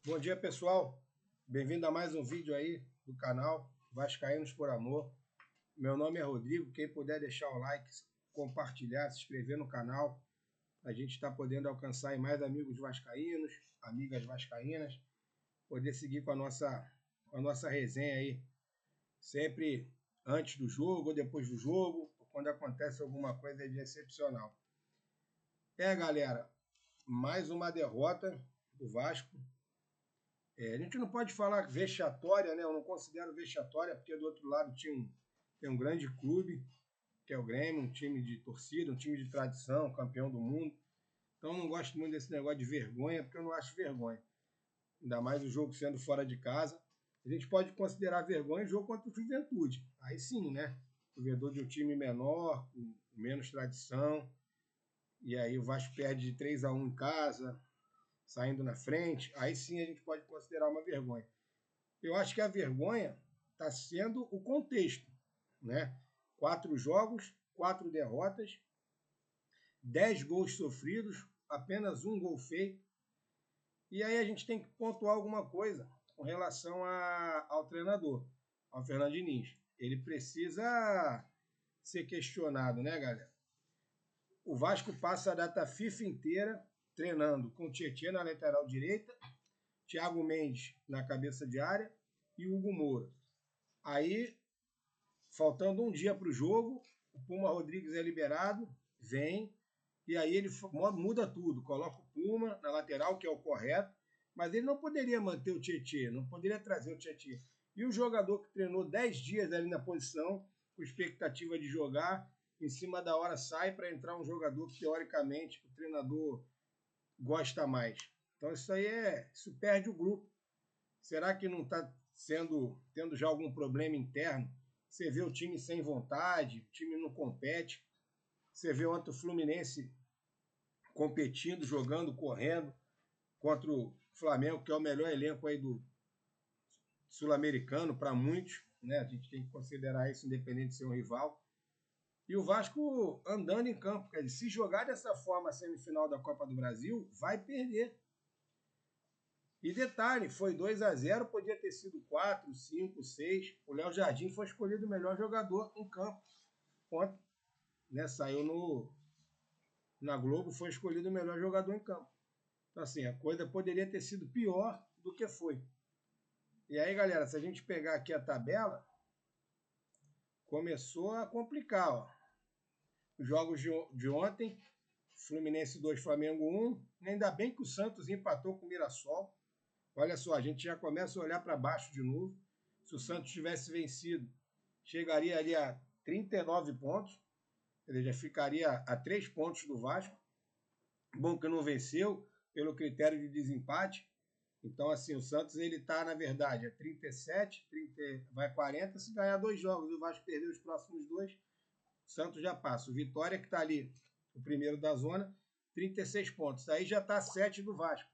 Bom dia, pessoal. Bem-vindo a mais um vídeo aí do canal Vascaínos por Amor. Meu nome é Rodrigo. Quem puder deixar o like, compartilhar, se inscrever no canal, a gente está podendo alcançar aí mais amigos vascaínos, amigas vascaínas, poder seguir com a nossa resenha aí, sempre antes do jogo ou depois do jogo, ou quando acontece alguma coisa de excepcional. Galera, mais uma derrota do Vasco. A gente não pode falar vexatória, né? Eu não considero vexatória, porque do outro lado tem um grande clube, que é o Grêmio, um time de torcida, um time de tradição, campeão do mundo. Então eu não gosto muito desse negócio de vergonha, porque eu não acho vergonha. Ainda mais o jogo sendo fora de casa. A gente pode considerar vergonha o jogo contra o Juventude. Aí sim, né? O vencedor de um time menor, com menos tradição. E aí o Vasco perde de 3-1 em casa, saindo na frente. Aí sim a gente pode considerar uma vergonha. Eu acho que a vergonha está sendo o contexto, né? 4 jogos, 4 derrotas, 10 gols sofridos, apenas um gol feito. E aí a gente tem que pontuar alguma coisa com relação ao treinador, ao Fernando Diniz. Ele precisa ser questionado, né, galera? O Vasco passa a data FIFA inteira treinando com o Tietchan na lateral direita, Thiago Mendes na cabeça de área e Hugo Moura. Aí, faltando um dia para o jogo, o Puma Rodrigues é liberado, vem, e aí ele muda tudo, coloca o Puma na lateral, que é o correto, mas ele não poderia manter o Tietchan, não poderia trazer o Tietchan. E o jogador que treinou 10 dias ali na posição, com expectativa de jogar, em cima da hora sai para entrar um jogador que, teoricamente, o treinador gosta mais. Então isso perde o grupo. Será que não está tendo já algum problema interno? Você vê o time sem vontade, o time não compete. Você vê ontem o Fluminense competindo, jogando, correndo contra o Flamengo, que é o melhor elenco aí do sul-americano para muitos, né? A gente tem que considerar isso independente de ser um rival. E o Vasco andando em campo. Quer dizer, se jogar dessa forma a semifinal da Copa do Brasil, vai perder. E detalhe, foi 2-0, podia ter sido 4, 5, 6. O Léo Jardim foi escolhido o melhor jogador em campo. Ontem, né, saiu na Globo, foi escolhido o melhor jogador em campo. Então, assim, a coisa poderia ter sido pior do que foi. E aí, galera, se a gente pegar aqui a tabela, começou a complicar, ó. Os jogos de ontem, Fluminense 2, Flamengo 1. Ainda bem que o Santos empatou com o Mirassol. Olha só, a gente já começa a olhar para baixo de novo. Se o Santos tivesse vencido, chegaria ali a 39 pontos. Ele já ficaria a 3 pontos do Vasco. Bom que não venceu, pelo critério de desempate. Então, assim, o Santos ele está, na verdade, a 37, 30, vai 40. Se ganhar 2 jogos, o Vasco perder os próximos 2, o Santos já passa. O Vitória, que está ali, o primeiro da zona, 36 pontos. Aí já está a 7 do Vasco.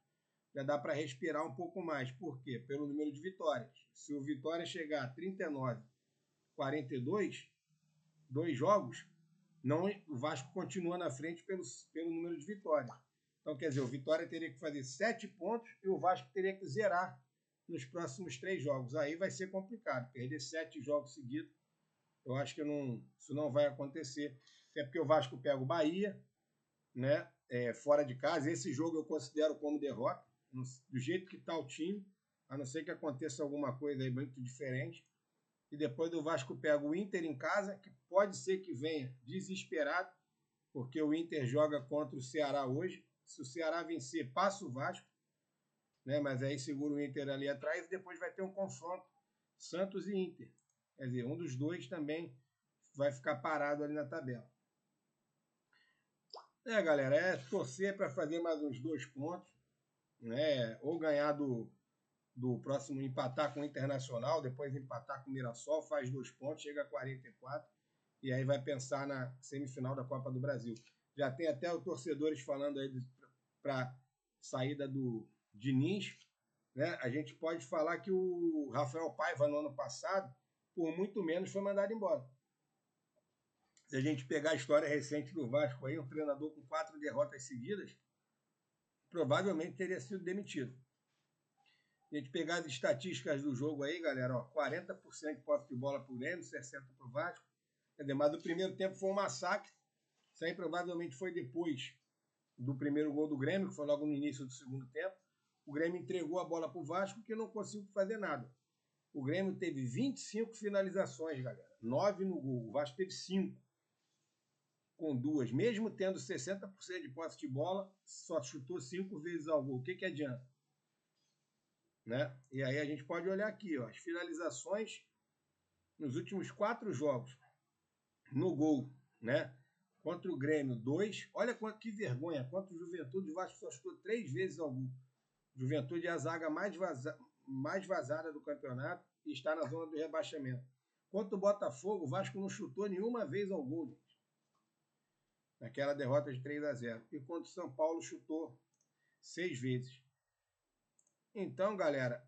Já dá para respirar um pouco mais. Por quê? Pelo número de vitórias. Se o Vitória chegar a 39, 42, 2 jogos, não, o Vasco continua na frente pelo número de vitórias. Então, quer dizer, o Vitória teria que fazer 7 pontos e o Vasco teria que zerar nos próximos 3 jogos. Aí vai ser complicado. Perder 7 jogos seguidos, eu acho que isso não vai acontecer. Até porque o Vasco pega o Bahia, né, fora de casa. Esse jogo eu considero como derrota, do jeito que está o time, a não ser que aconteça alguma coisa aí muito diferente. E depois do Vasco pega o Inter em casa, que pode ser que venha desesperado, porque o Inter joga contra o Ceará hoje. Se o Ceará vencer, passa o Vasco, né? Mas aí segura o Inter ali atrás e depois vai ter um confronto Santos e Inter. Quer dizer, um dos dois também vai ficar parado ali na tabela. Galera, torcer para fazer mais uns 2 pontos, né? Ou ganhar do próximo, empatar com o Internacional, depois empatar com o Mirassol, faz 2 pontos, chega a 44, e aí vai pensar na semifinal da Copa do Brasil. Já tem até os torcedores falando aí para saída do Diniz, né? A gente pode falar que o Rafael Paiva, no ano passado, por muito menos, foi mandado embora. Se a gente pegar a história recente do Vasco, aí, um treinador com 4 derrotas seguidas, provavelmente teria sido demitido. A gente pegar as estatísticas do jogo aí, galera, ó, 40% de posse de bola pro Grêmio, 60% pro Vasco. Mas o primeiro tempo foi um massacre. Isso aí provavelmente foi depois do primeiro gol do Grêmio, que foi logo no início do segundo tempo. O Grêmio entregou a bola pro Vasco, que não conseguiu fazer nada. O Grêmio teve 25 finalizações, galera. 9 no gol. O Vasco teve 5. Com 2. Mesmo tendo 60% de posse de bola, só chutou 5 vezes ao gol. O que adianta? Né? E aí a gente pode olhar aqui, ó, as finalizações nos últimos 4 jogos. No gol, né? Contra o Grêmio, 2. Olha que vergonha. Contra o Juventude, o Vasco só chutou 3 vezes ao gol. Juventude é a zaga mais vazada do campeonato e está na zona do rebaixamento. Contra o Botafogo, o Vasco não chutou nenhuma vez ao gol, gente. Naquela derrota de 3-0. E contra o São Paulo, chutou 6 vezes. Então, galera,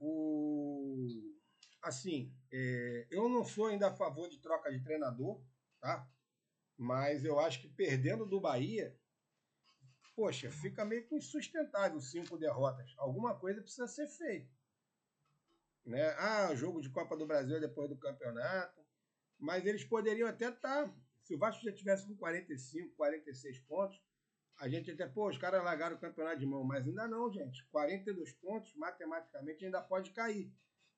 eu não sou ainda a favor de troca de treinador, tá? Mas eu acho que perdendo do Bahia, poxa, fica meio que insustentável 5 derrotas. Alguma coisa precisa ser feita. Né? Jogo de Copa do Brasil depois do campeonato. Mas eles poderiam até estar... Se o Vasco já tivesse com 45, 46 pontos, a gente até, os caras largaram o campeonato de mão. Mas ainda não, gente. 42 pontos, matematicamente, ainda pode cair.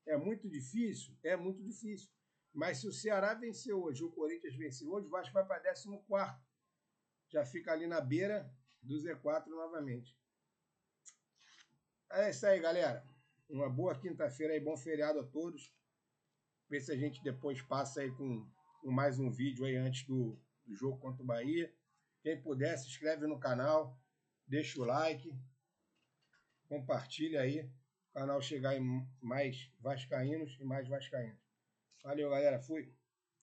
É muito difícil? É muito difícil. Mas se o Ceará venceu hoje, o Corinthians venceu hoje, o Vasco vai para 14º. Já fica ali na beira do Z4 novamente. É isso aí, galera. Uma boa quinta-feira aí, bom feriado a todos. Ver se a gente depois passa aí com mais um vídeo aí antes do jogo contra o Bahia. Quem puder, se inscreve no canal, deixa o like, compartilha aí, o canal chegar em mais vascaínos e mais vascaínos. Valeu, galera. Fui.